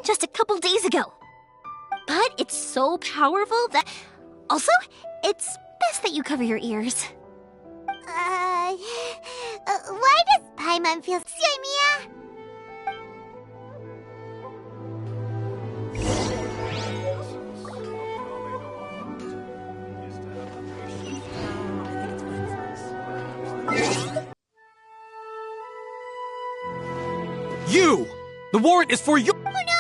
just a couple days ago. But it's so powerful that... Also, it's best that you cover your ears. Why does Paimon feel Mia? You! The warrant is for you! Oh no!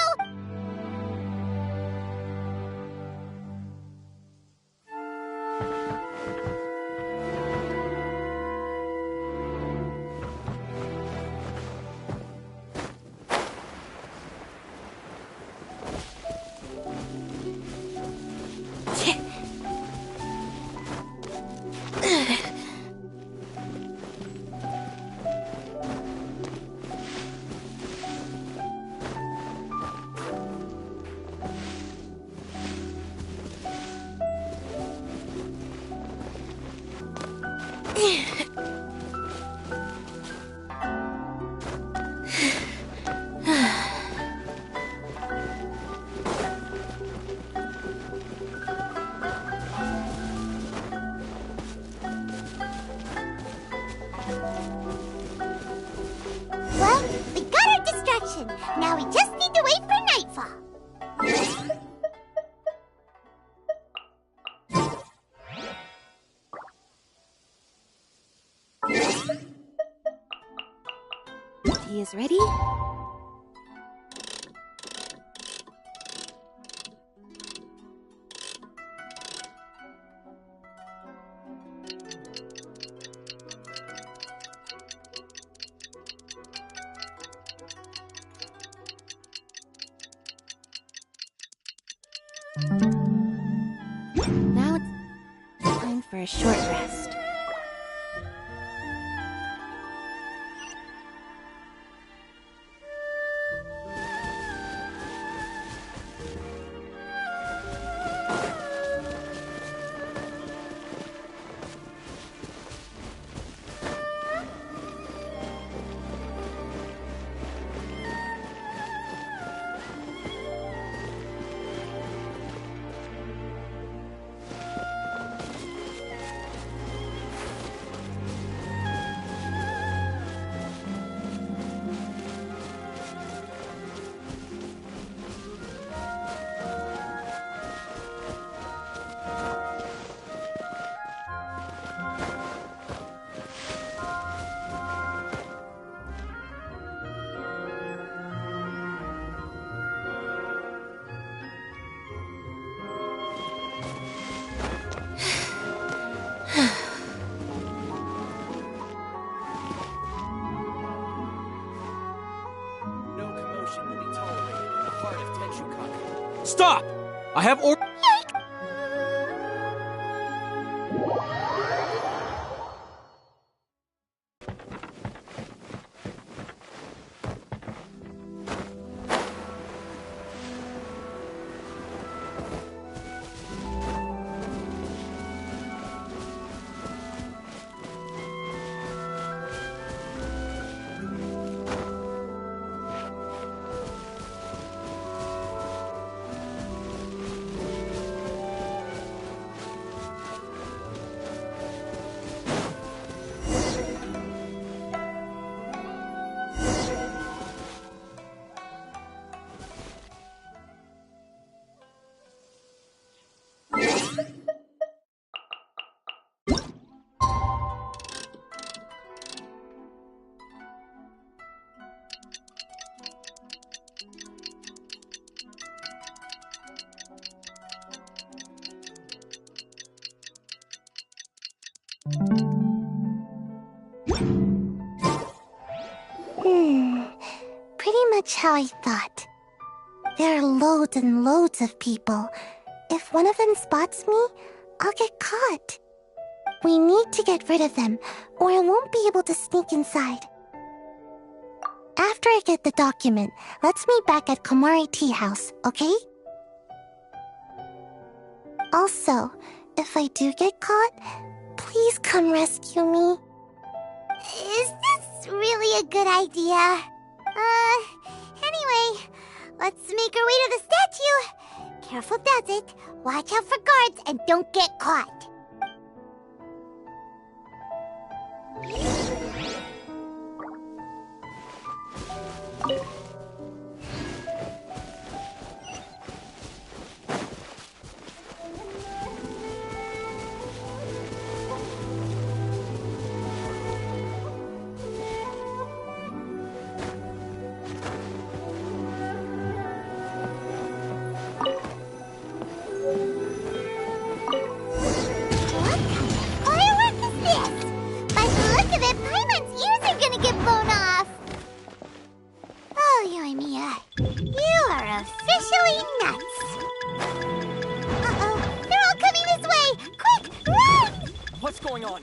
Well, we got our distraction. Now we just need to wait for nightfall. Tea is ready. Now it's time for a short rest. Stop! I have or- Pretty much how I thought. There are loads and loads of people. If one of them spots me, I'll get caught. We need to get rid of them, or I won't be able to sneak inside. After I get the document, let's meet back at Komari Tea House, okay? Also, if I do get caught, please come rescue me. Is this really a good idea? Anyway, Let's make our way to the statue. Careful does it. Watch out for guards and don't get caught. Officially nuts. Uh-oh, they're all coming this way! Quick, run! What's going on?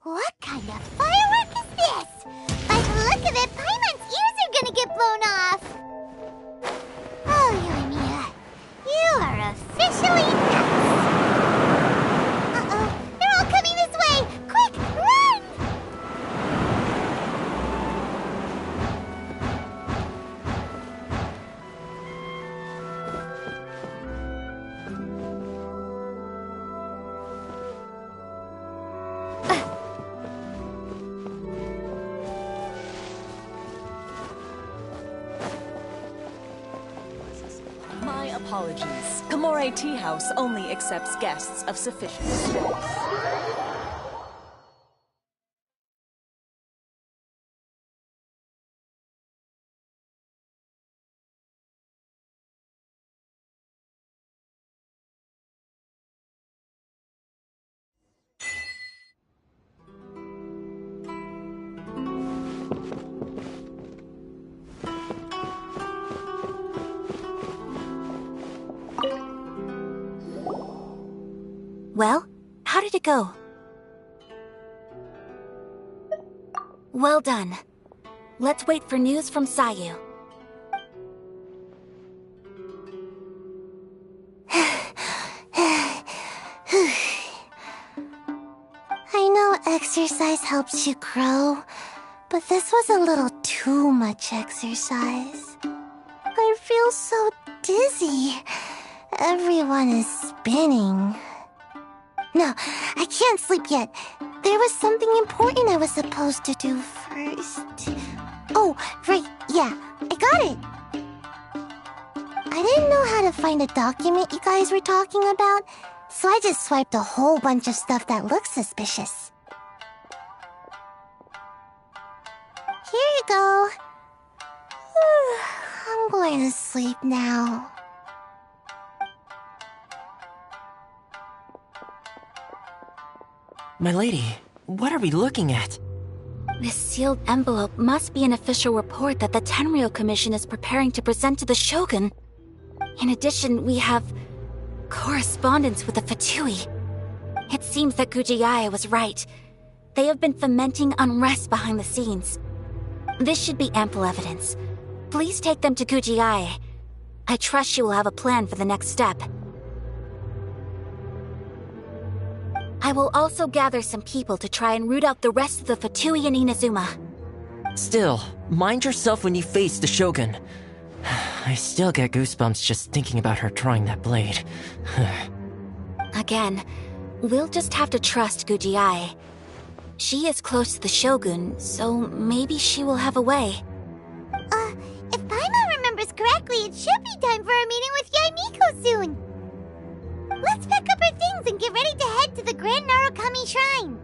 What kind of firework is this? By the look of it, Paimon's ears are gonna get blown off! Oh, Yoimiya, you are officially nuts! Uh-oh, they're all coming this way! Quick, run! My apologies. Kamore Tea House only accepts guests of sufficient status. Well, how did it go? Well done. Let's wait for news from Sayu. I know exercise helps you grow, but this was a little too much exercise. I feel so dizzy. Everyone is spinning. No, I can't sleep yet. There was something important I was supposed to do first. Oh, right, yeah, I got it. I didn't know how to find a document you guys were talking about, so I just swiped a whole bunch of stuff that looks suspicious. Here you go. I'm going to sleep now. My lady, what are we looking at? This sealed envelope must be an official report that the Tenryou Commission is preparing to present to the Shogun. In addition, we have correspondence with the Fatui. It seems that Gujiae was right. They have been fomenting unrest behind the scenes. This should be ample evidence. Please take them to Gujiae. I trust she will have a plan for the next step. I will also gather some people to try and root out the rest of the Fatui in Inazuma. Still, mind yourself when you face the Shogun. I still get goosebumps just thinking about her drawing that blade. Again, we'll just have to trust Gujiae. She is close to the Shogun, so maybe she will have a way. If Paimon remembers correctly, it should be time for our meeting with Yaimiko soon. Let's pack up our things and get ready to head to the Grand Narukami Shrine.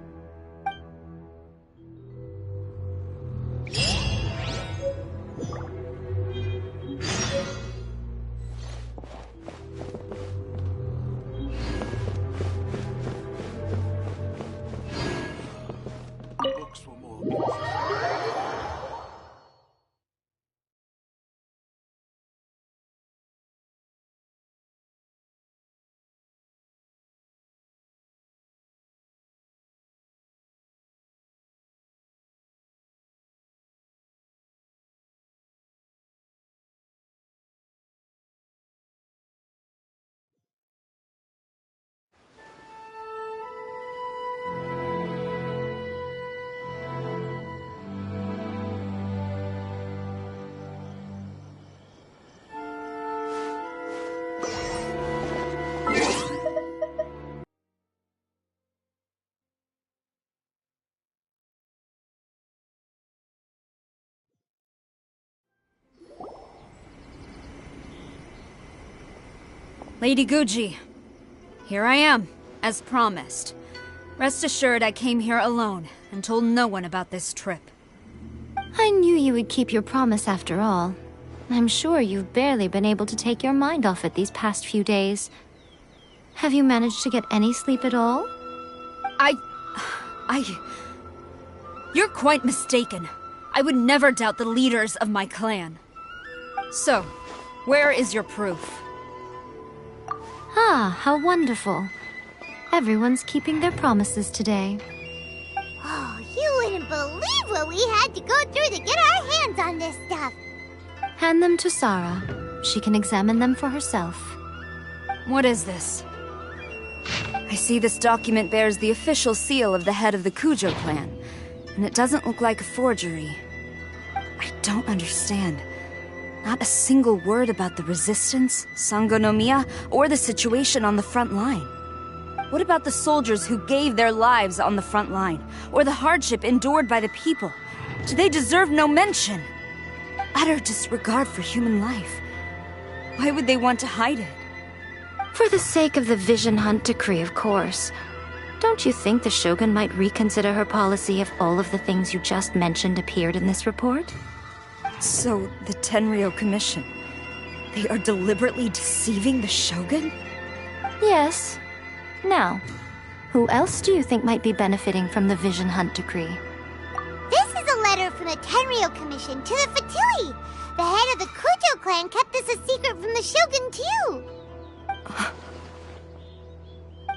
Lady Guji, here I am, as promised. Rest assured I came here alone and told no one about this trip. I knew you would keep your promise after all. I'm sure you've barely been able to take your mind off it these past few days. Have you managed to get any sleep at all? You're quite mistaken. I would never doubt the leaders of my clan. So, where is your proof? Ah, how wonderful. Everyone's keeping their promises today. Oh, you wouldn't believe what we had to go through to get our hands on this stuff. Hand them to Sarah. She can examine them for herself. What is this? I see this document bears the official seal of the head of the Kujo clan, and it doesn't look like a forgery. I don't understand. Not a single word about the resistance, Sangonomiya, or the situation on the front line. What about the soldiers who gave their lives on the front line, or the hardship endured by the people? Do they deserve no mention? Utter disregard for human life. Why would they want to hide it? For the sake of the Vision Hunt decree, of course. Don't you think the Shogun might reconsider her policy if all of the things you just mentioned appeared in this report? So, the Tenryou Commission, they are deliberately deceiving the Shogun? Yes. Now, who else do you think might be benefiting from the Vision Hunt decree? This is a letter from the Tenryou Commission to the Fatui. The head of the Kujo clan kept this a secret from the Shogun, too.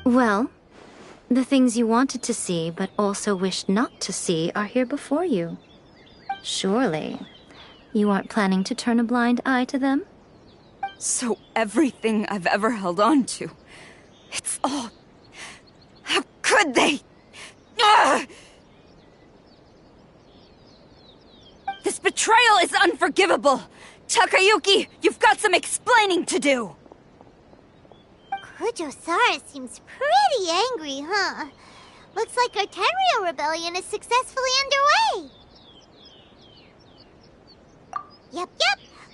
Well, the things you wanted to see but also wished not to see are here before you. Surely, you aren't planning to turn a blind eye to them? So everything I've ever held on to, it's all... How could they? Ugh! This betrayal is unforgivable! Takayuki, you've got some explaining to do! Kujo-Sara seems pretty angry, huh? Looks like our Tenryou rebellion is successfully underway. Yep.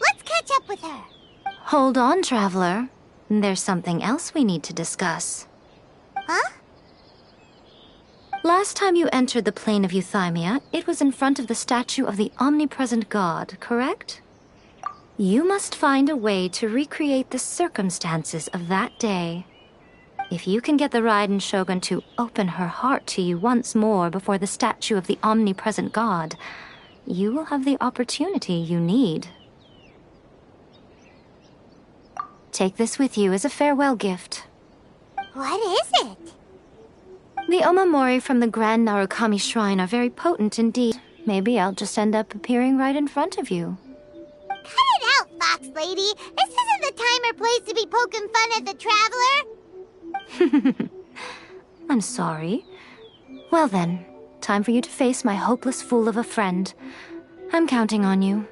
Let's catch up with her. Hold on, Traveler. There's something else we need to discuss. Huh? Last time you entered the plane of Euthymia, it was in front of the statue of the omnipresent god, correct? You must find a way to recreate the circumstances of that day. If you can get the Raiden Shogun to open her heart to you once more before the statue of the omnipresent god, you will have the opportunity you need. Take this with you as a farewell gift. What is it? The Omamori from the Grand Narukami Shrine are very potent indeed. Maybe I'll just end up appearing right in front of you. Cut it out, Fox Lady. This isn't the time or place to be poking fun at the Traveler. I'm sorry. Well then, time for you to face my hopeless fool of a friend. I'm counting on you.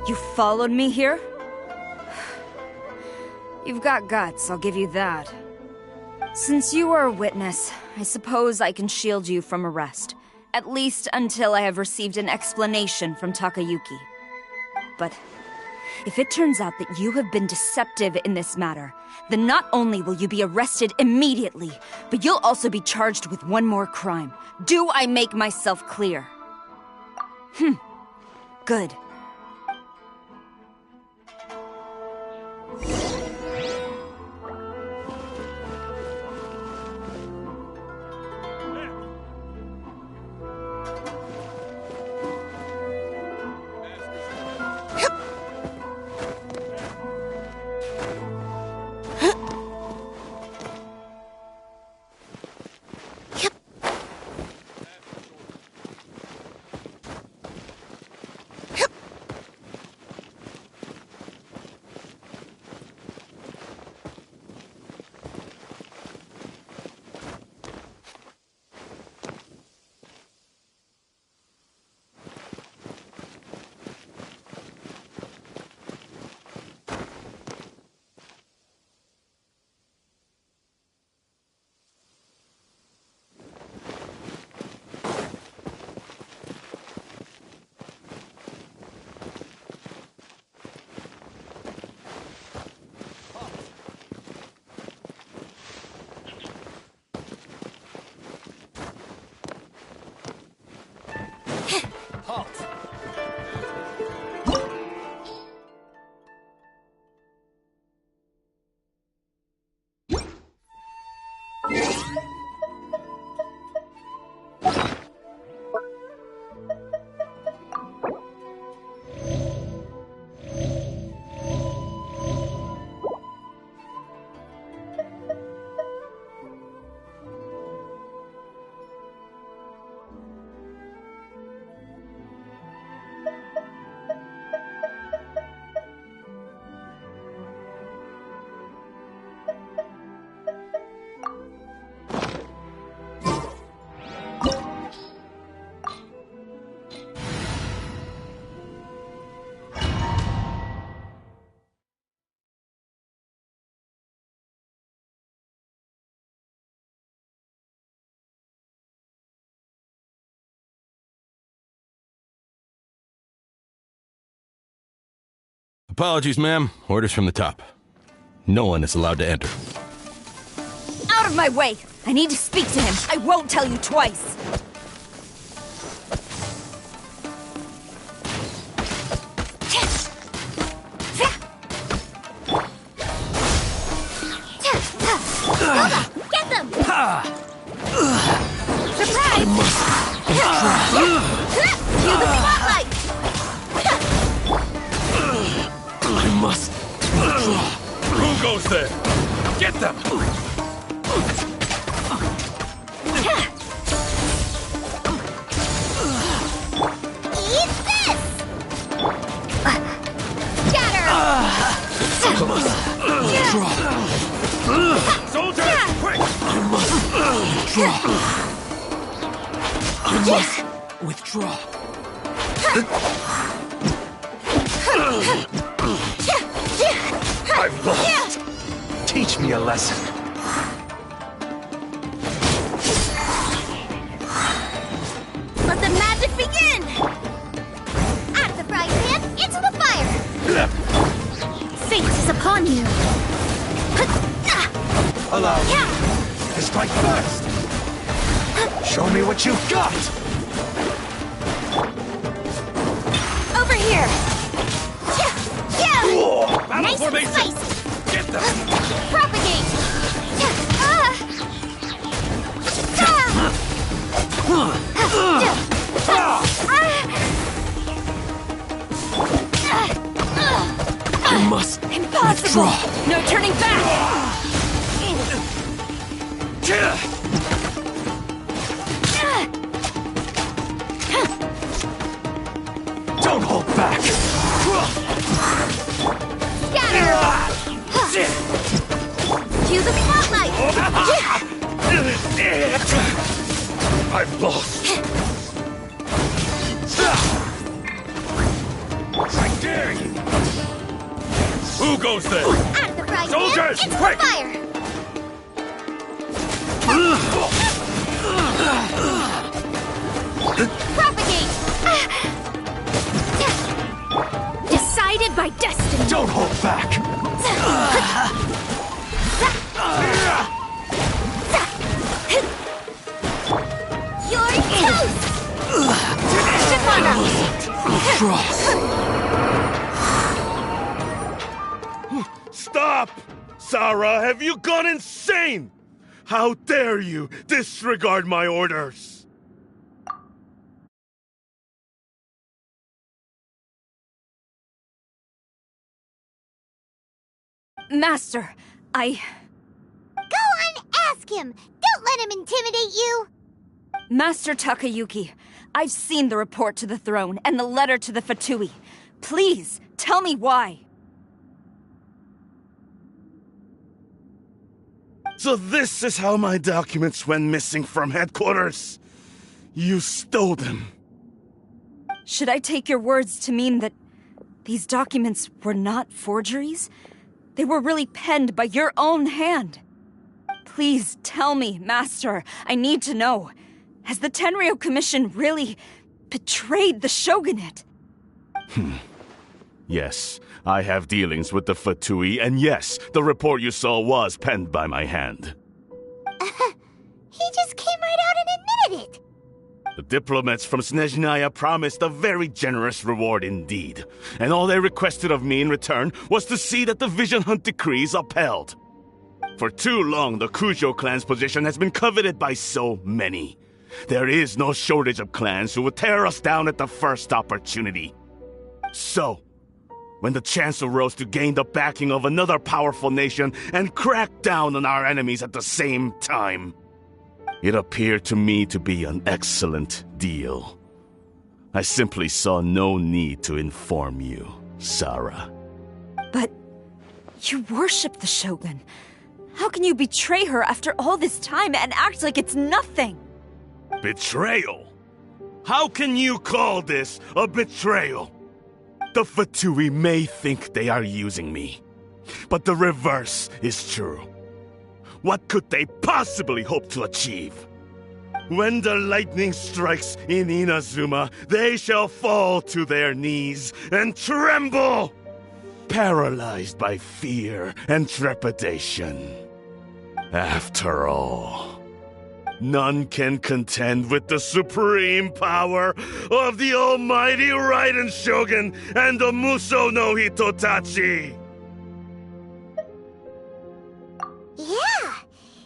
You followed me here? You've got guts, I'll give you that. Since you are a witness, I suppose I can shield you from arrest. At least until I have received an explanation from Takayuki. But If it turns out that you have been deceptive in this matter, then not only will you be arrested immediately, but you'll also be charged with one more crime. Do I make myself clear? Good. Apologies, ma'am. Orders from the top. No one is allowed to enter. Out of my way! I need to speak to him. I won't tell you twice. Get them! I must Cue the spotlight! I must Who goes there? Get them! Eat this! Shatter! I must draw. Soldiers, quick! I must draw. I must withdraw. I've lost. Teach me a lesson. Let the magic begin! Out of the frying pan, into the fire! Fate is upon you! Allow me to strike first. Show me what you've got. Over here! Battle Nice and formation. spicy! Get them. Propagate! I must Impossible! withdraw. No turning back! Don't hold back. Scatter! Cue the spotlight! I've lost. I dare you. Who goes there? Out of the frying Soldiers, pan, into quick! the fire! Propagate! Decided by destiny! cross! Stop! Sarah, have you gone insane? How dare you disregard my orders? Master, Go on, ask him! Don't let him intimidate you! Master Takayuki, I've seen the report to the throne and the letter to the Fatui. Please, tell me why. So this is how my documents went missing from headquarters. You stole them. Should I take your words to mean that these documents were not forgeries? They were really penned by your own hand. Please tell me, Master. I need to know. Has the Tenryou Commission really betrayed the shogunate? Yes, I have dealings with the Fatui, and yes, the report you saw was penned by my hand. He just came right out and admitted it! The diplomats from Snezhnaya promised a very generous reward indeed, and all they requested of me in return was to see that the Vision Hunt decree is upheld. For too long, the Kujo clan's position has been coveted by so many. There is no shortage of clans who would tear us down at the first opportunity. So, when the chance arose to gain the backing of another powerful nation and crack down on our enemies at the same time, it appeared to me to be an excellent deal. I simply saw no need to inform you, Sarah. But you worship the Shogun. How can you betray her after all this time and act like it's nothing? Betrayal? How can you call this a betrayal? The Fatui may think they are using me, but the reverse is true. What could they possibly hope to achieve? When the lightning strikes in Inazuma, they shall fall to their knees and tremble, paralyzed by fear and trepidation. After all, none can contend with the supreme power of the almighty Raiden Shogun and the Muso no Hitotachi! Yeah,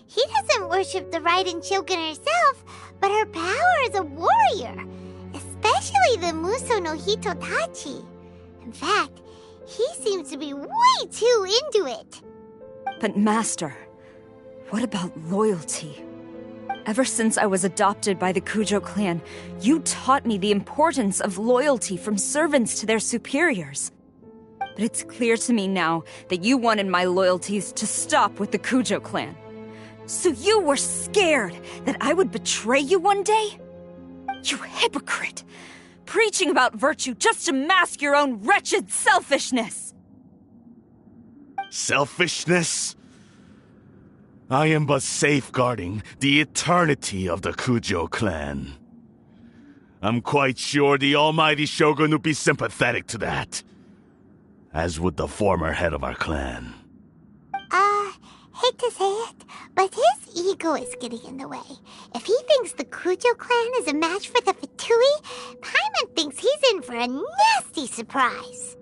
he doesn't worship the Raiden Shogun herself, but her power as a warrior, especially the Muso no Hitotachi. In fact, he seems to be way too into it. But Master, what about loyalty? Ever since I was adopted by the Kujo clan, you taught me the importance of loyalty from servants to their superiors. But it's clear to me now that you wanted my loyalties to stop with the Kujo clan. So you were scared that I would betray you one day? You hypocrite! Preaching about virtue just to mask your own wretched selfishness! Selfishness? I am but safeguarding the eternity of the Kujo clan. I'm quite sure the almighty Shogun would be sympathetic to that. As would the former head of our clan. Hate to say it, but his ego is getting in the way. If he thinks the Kujo clan is a match for the Fatui, Paimon thinks he's in for a nasty surprise.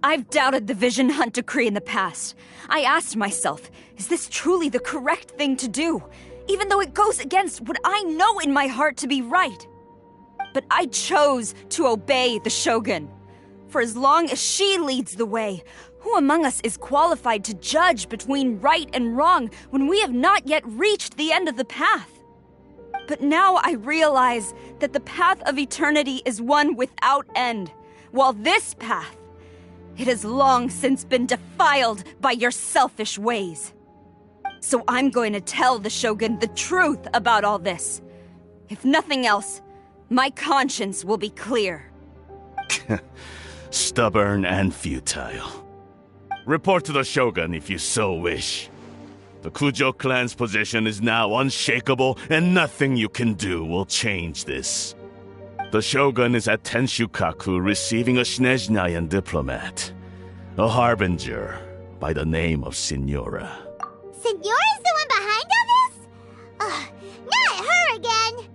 I've doubted the Vision Hunt decree in the past. I asked myself, is this truly the correct thing to do? Even though it goes against what I know in my heart to be right. But I chose to obey the Shogun. For as long as she leads the way, who among us is qualified to judge between right and wrong when we have not yet reached the end of the path? But now I realize that the path of eternity is one without end, while this path, it has long since been defiled by your selfish ways. So I'm going to tell the Shogun the truth about all this. If nothing else, my conscience will be clear. Stubborn and futile. Report to the Shogun if you so wish. The Kujo clan's position is now unshakable, and nothing you can do will change this. The Shogun is at Tenshukaku receiving a Snezhnayan diplomat, a harbinger by the name of Signora. Signora's the one behind all this? Not her again!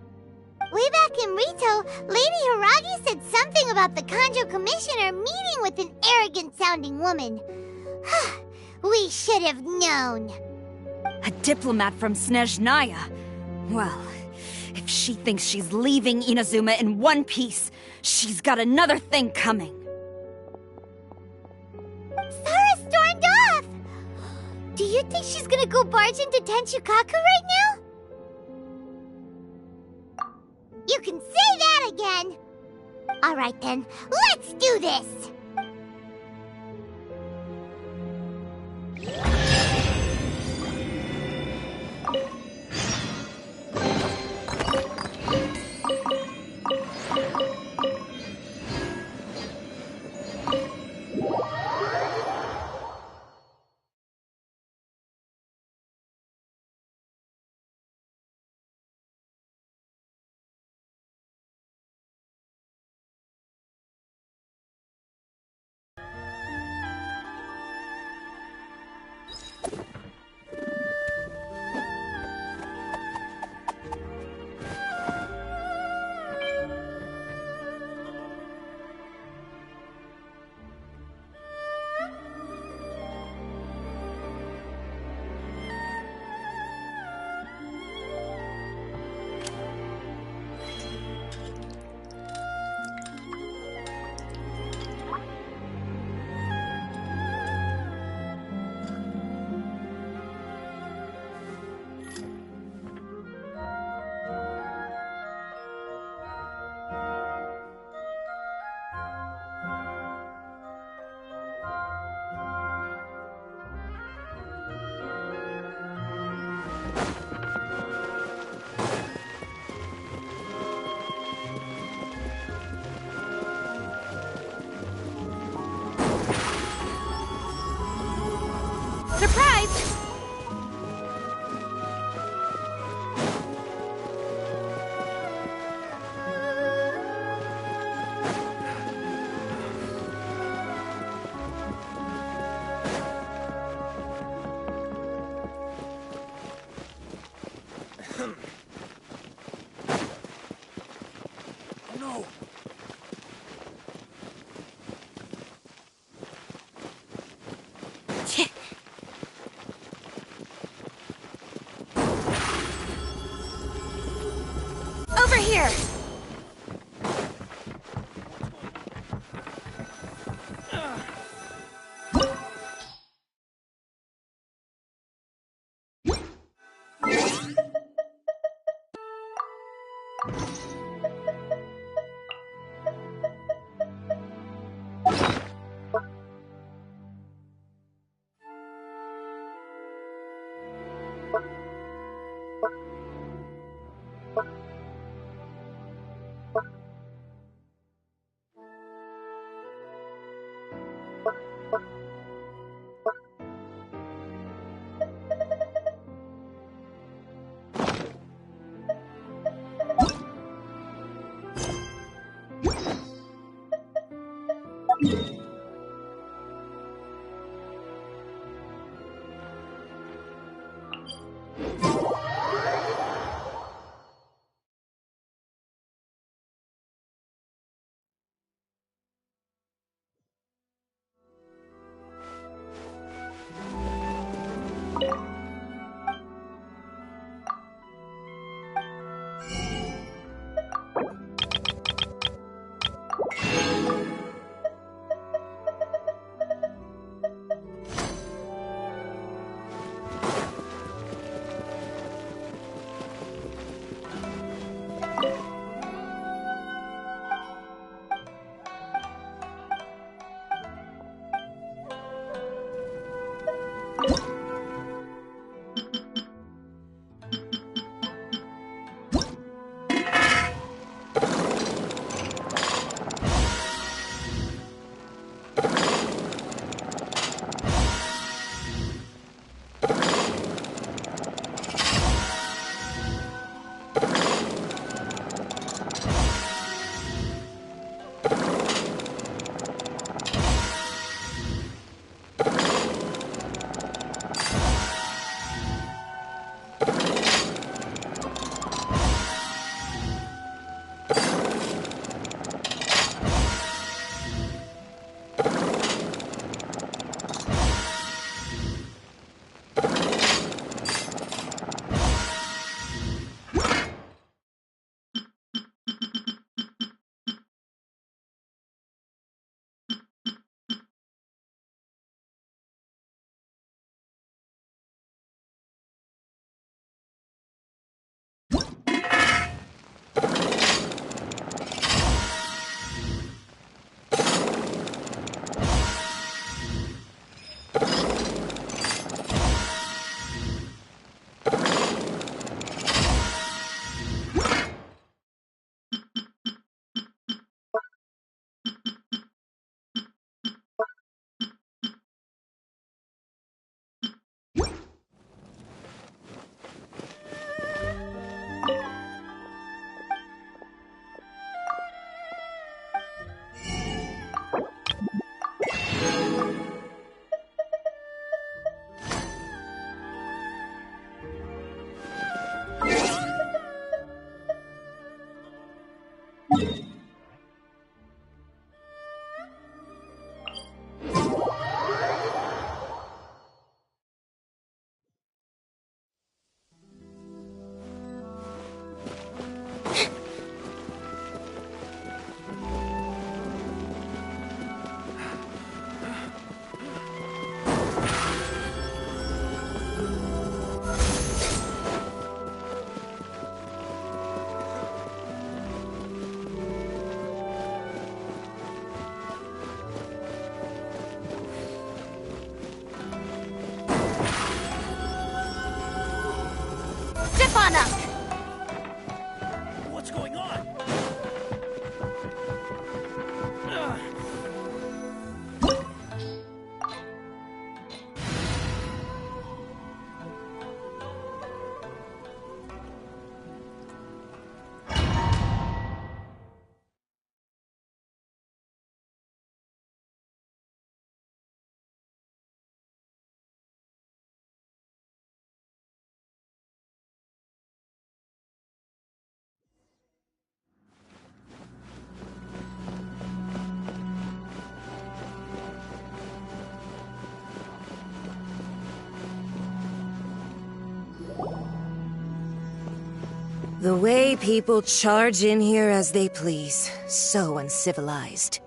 Way back in Rito, Lady Hiragi said something about about the Kanjo Commissioner meeting with an arrogant-sounding woman. We should have known. A diplomat from Snezhnaya. Well, if she thinks she's leaving Inazuma in one piece, she's got another thing coming. Sara stormed off! Do you think she's gonna go barge into Tenshukaku right now? You can say that again! Alright then, let's do this! Surprise! No! Over here! on up! What's going on? The way people charge in here as they please. So uncivilized.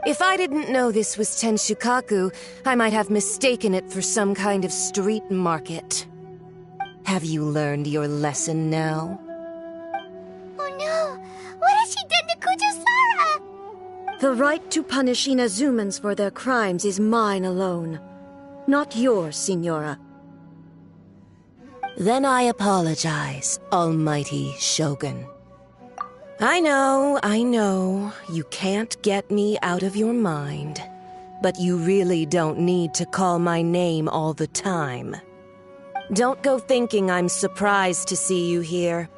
If I didn't know this was Tenshukaku, I might have mistaken it for some kind of street market. Have you learned your lesson now? Oh no! What has she done to Kujusara? The right to punish Inazumans for their crimes is mine alone. Not yours, Signora. Then I apologize, Almighty Shogun. I know, you can't get me out of your mind. But you really don't need to call my name all the time. Don't go thinking I'm surprised to see you here.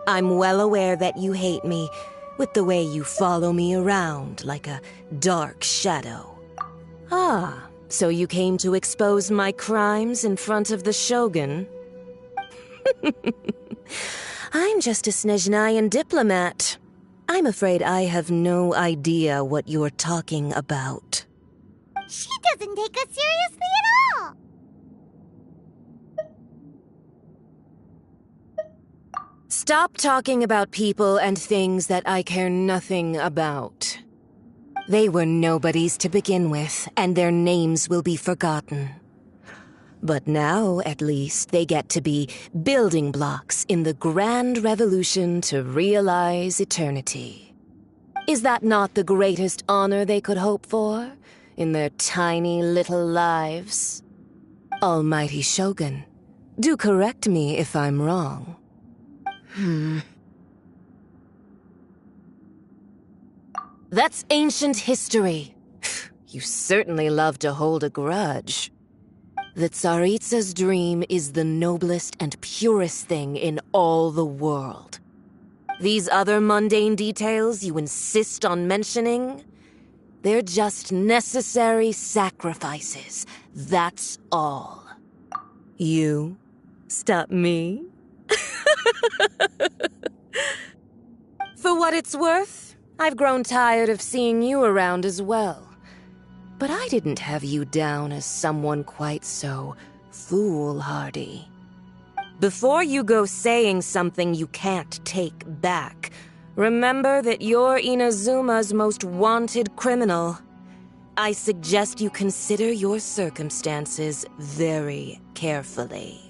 I'm well aware that you hate me, with the way you follow me around like a dark shadow. Ah, so you came to expose my crimes in front of the Shogun? I'm just a Snezhnayan diplomat. I'm afraid I have no idea what you're talking about. She doesn't take us seriously at all! Stop talking about people and things that I care nothing about. They were nobodies to begin with, and their names will be forgotten. But now, at least, they get to be building blocks in the grand revolution to realize eternity. Is that not the greatest honor they could hope for in their tiny little lives? Almighty Shogun, do correct me if I'm wrong. That's ancient history. You certainly love to hold a grudge. The Tsaritsa's dream is the noblest and purest thing in all the world. These other mundane details you insist on mentioning, they're just necessary sacrifices. That's all. You stop me? For what it's worth, I've grown tired of seeing you around as well. But I didn't have you down as someone quite so foolhardy. Before you go saying something you can't take back, remember that you're Inazuma's most wanted criminal. I suggest you consider your circumstances very carefully.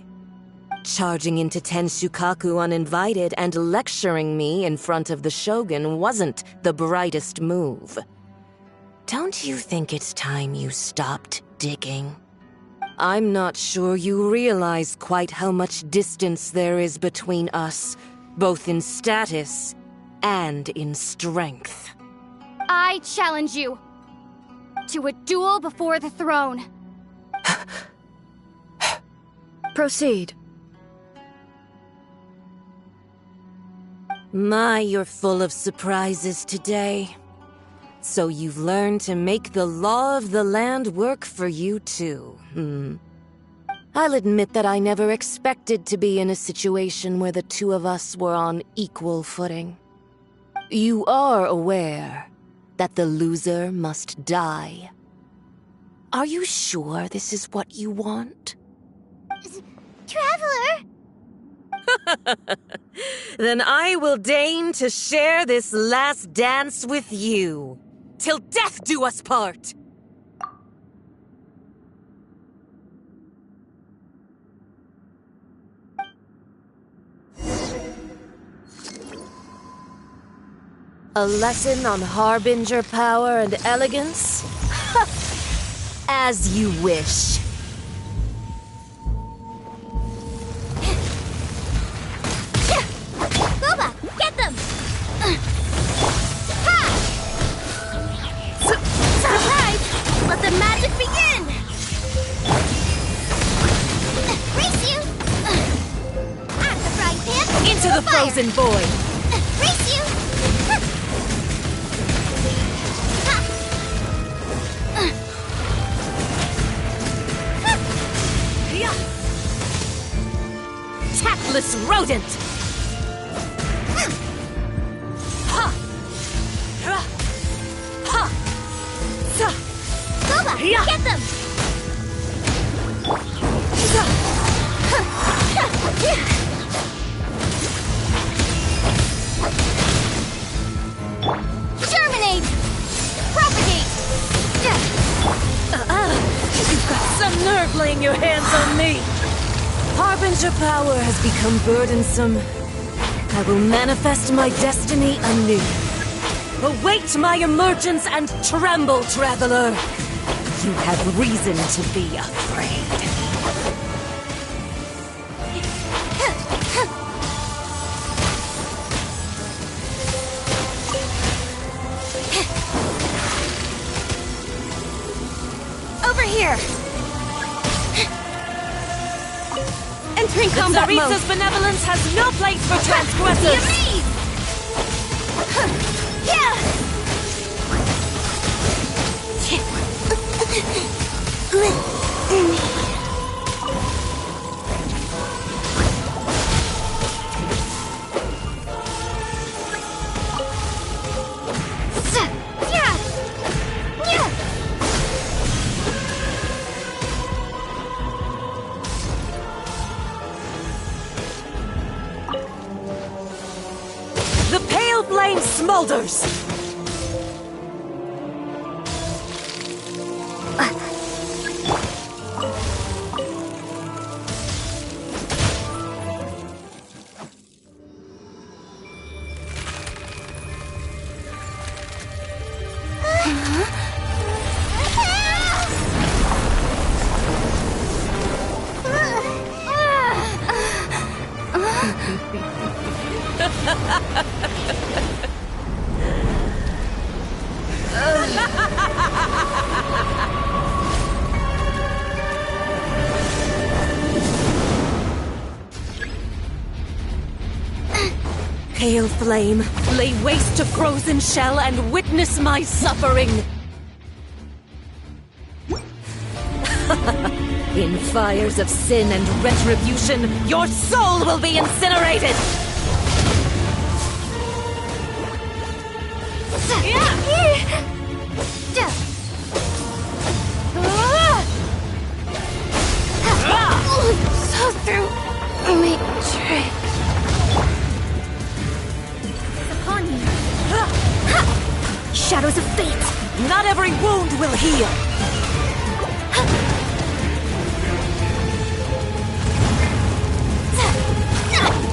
Charging into Tenshukaku uninvited and lecturing me in front of the Shogun wasn't the brightest move. Don't you think it's time you stopped digging? I'm not sure you realize quite how much distance there is between us, both in status and in strength. I challenge you to a duel before the throne. Proceed. My, you're full of surprises today. So you've learned to make the law of the land work for you too, I'll admit that I never expected to be in a situation where the two of us were on equal footing. You are aware that the loser must die. Are you sure this is what you want? Traveler! Then I will deign to share this last dance with you. Till death do us part! A lesson on harbinger power and elegance? As you wish. Into the frozen void! Race you! Tactless rodent! Boba, get them! Germinate! Propagate! You've got some nerve laying your hands on me! Harbinger power has become burdensome. I will manifest my destiny anew. Await my emergence and tremble, traveler! You have reason to be afraid. Over here! Entering combat mode. Tsaritsa's benevolence has no place for transgressors! The pale flame smolders! Pale flame, lay waste to frozen shell and witness my suffering! In fires of sin and retribution, your soul will be incinerated! So through matrix. Upon you. Shadows of fate. Not every wound will heal!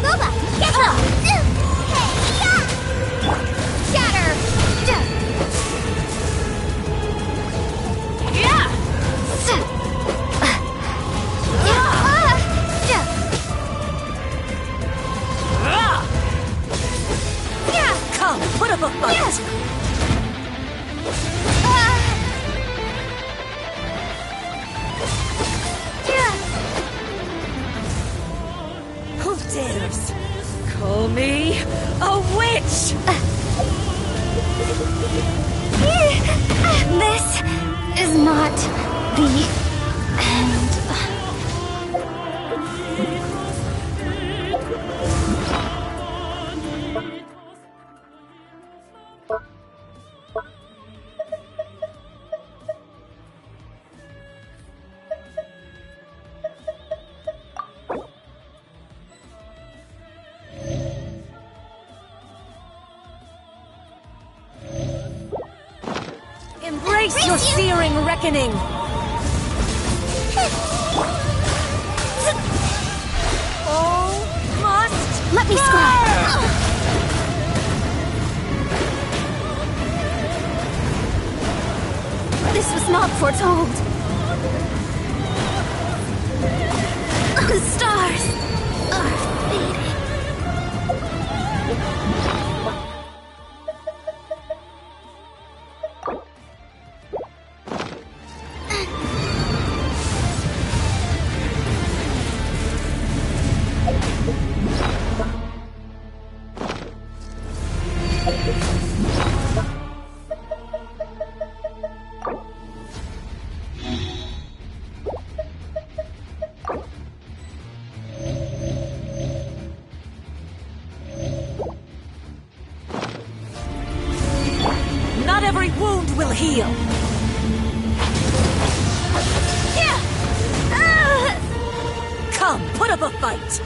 Boba, get them! Shatter! Come, put up a fight! Who dares call me a witch? This is not the end. Embrace your searing reckoning! Oh, must Let me scribe. This was not foretold. The stars are fading. heal. Come, put up a fight.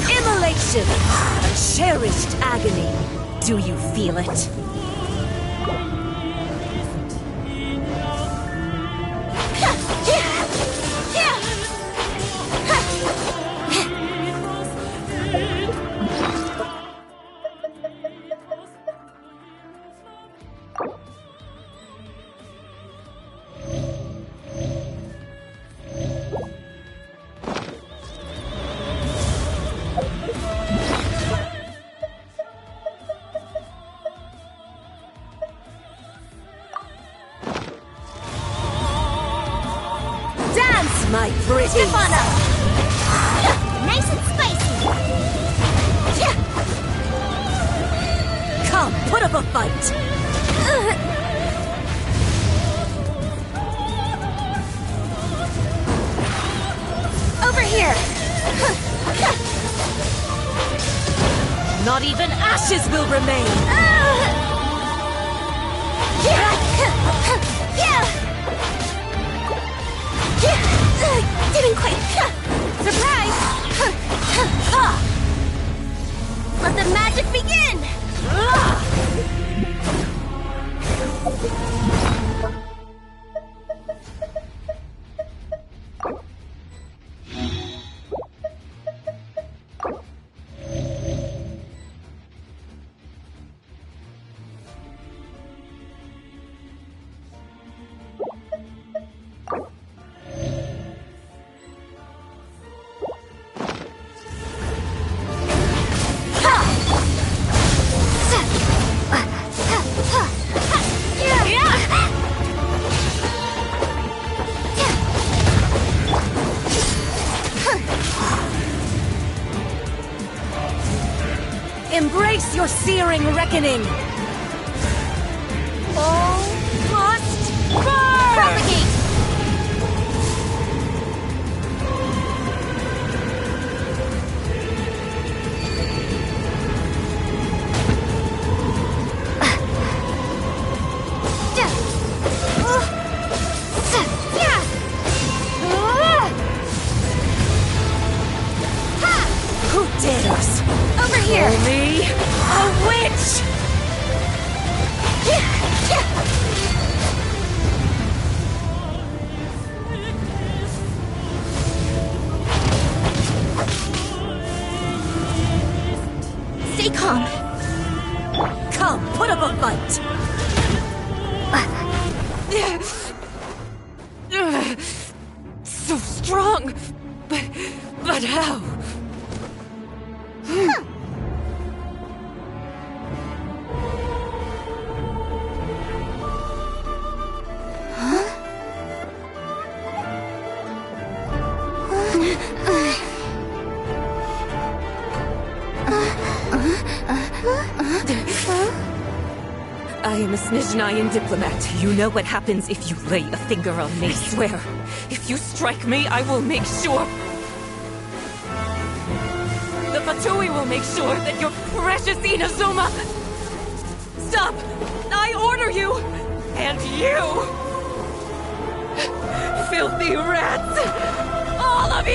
Immolation! A cherished agony. Do you feel it? My pretty. Stefana! Nice and spicy! Come, put up a fight! Over here! Not even ashes will remain! Didn't quite. Surprise! Let the magic begin! Embrace your searing reckoning! All must burn! Propagate! Who dares? Over here! Call me a witch! Stay calm. Come, put up a fight! So strong! But how? I am a Snezhnayan diplomat. You know what happens if you lay a finger on me. I swear, if you strike me, I will make sure... The Fatui will make sure that your precious Inazuma... Stop! I order you! And you! Filthy rats! All of you!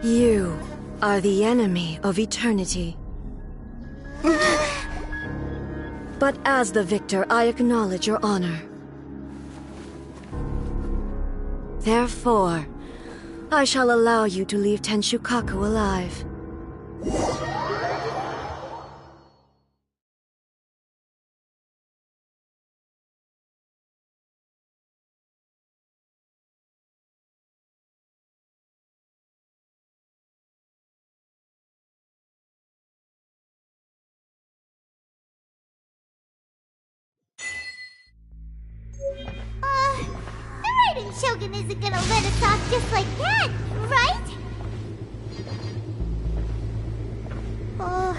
You are the enemy of eternity. But as the victor, I acknowledge your honor. Therefore, I shall allow you to leave Tenshukaku alive. The Raiden Shogun isn't gonna let us off just like that, right? Oh,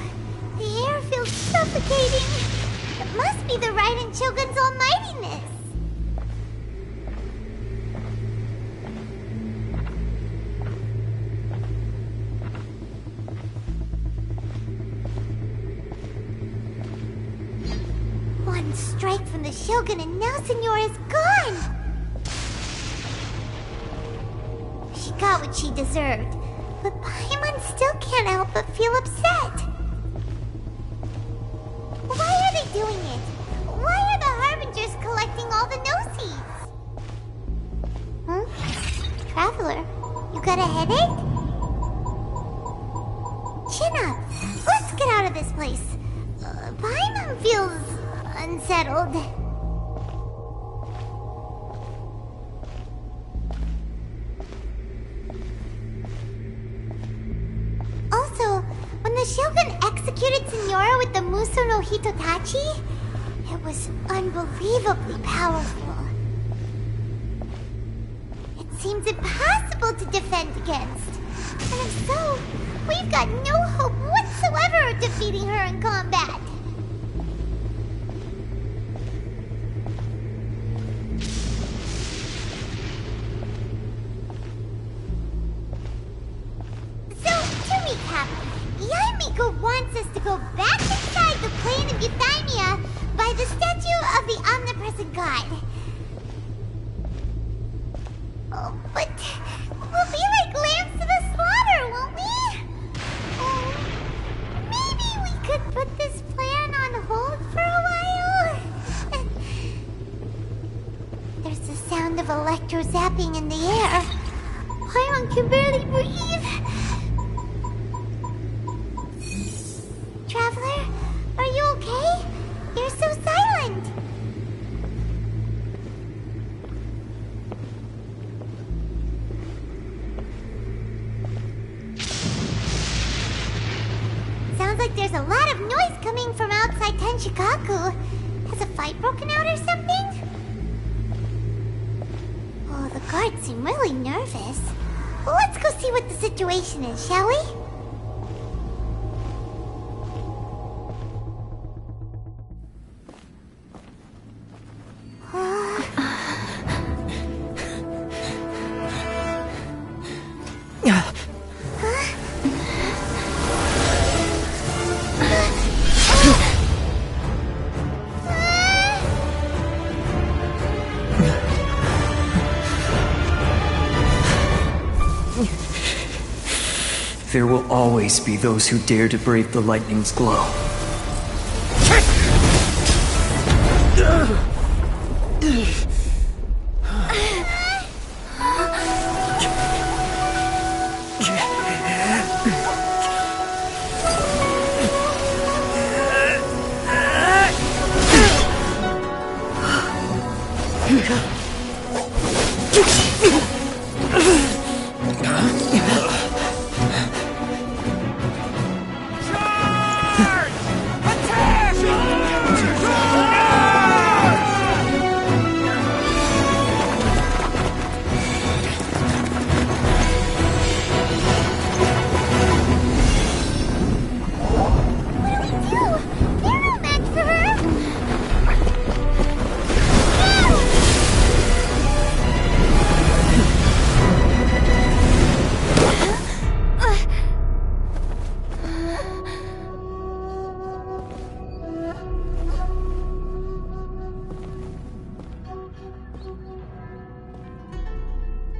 the air feels suffocating. It must be the Raiden Shogun's almightiness. One strike from the Shogun and now Senora is gone! She got what she deserved, but Paimon still can't help but feel upset. Why are they doing it? Why are the Harbingers collecting all the no-seeds? Traveler, you got a headache? Chin up. Let's get out of this place. Paimon feels unsettled. Also, when the Shogun executed Senora with the Muso no Hitotachi, it was unbelievably powerful. It seems impossible to defend against. And if so, we've got no hope whatsoever of defeating her in combat. Yaimiko wants us to go back inside the plane of Euthymia by the statue of the omnipresent god. Oh, but we'll be like lambs to the slaughter, won't we? Oh, maybe we could put this plan on hold for a while? There's the sound of electro zapping in the air. Paimon can barely breathe. Traveler, are you okay? You're so silent. Sounds like there's a lot of noise coming from outside Tenshukaku. Has a fight broken out or something? Oh, the guards seem really nervous. Well, let's go see what the situation is, shall we? There will always be those who dare to brave the lightning's glow.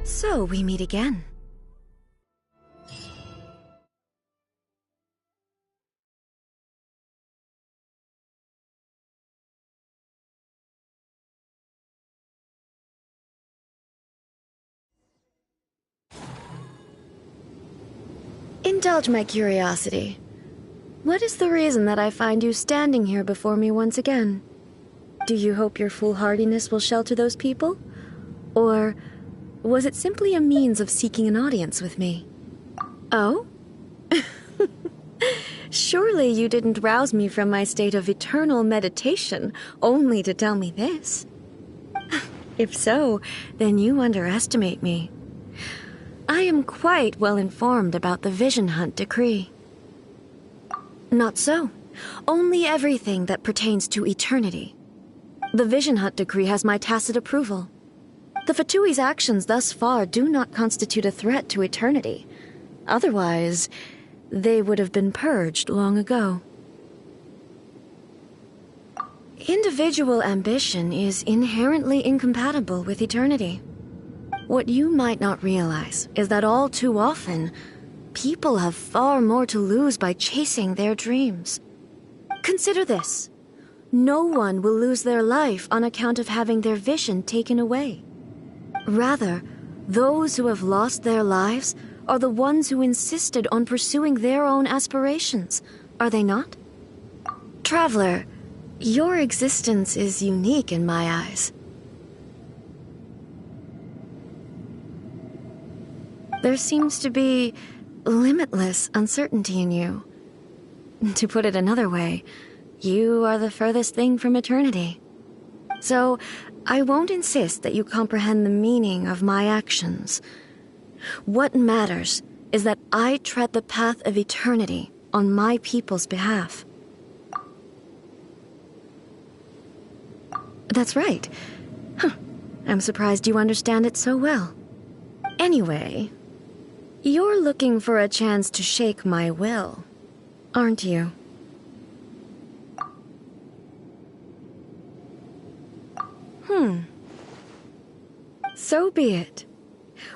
So we meet again. Indulge my curiosity. What is the reason that I find you standing here before me once again? Do you hope your foolhardiness will shelter those people? Or was it simply a means of seeking an audience with me? Oh? Surely you didn't rouse me from my state of eternal meditation only to tell me this. If so, then you underestimate me. I am quite well informed about the Vision Hunt decree. Not so. Only everything that pertains to eternity. The Vision Hunt decree has my tacit approval. The Fatui's actions thus far do not constitute a threat to eternity. Otherwise, they would have been purged long ago. Individual ambition is inherently incompatible with eternity. What you might not realize is that all too often, people have far more to lose by chasing their dreams. Consider this. No one will lose their life on account of having their vision taken away. Rather, those who have lost their lives are the ones who insisted on pursuing their own aspirations, are they not? Traveler, your existence is unique in my eyes. There seems to be limitless uncertainty in you. To put it another way, you are the furthest thing from eternity. So, I won't insist that you comprehend the meaning of my actions. What matters is that I tread the path of eternity on my people's behalf. That's right. I'm surprised you understand it so well. Anyway, you're looking for a chance to shake my will, aren't you? So be it.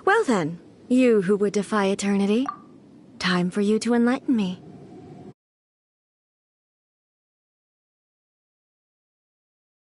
Well then, you who would defy eternity, time for you to enlighten me.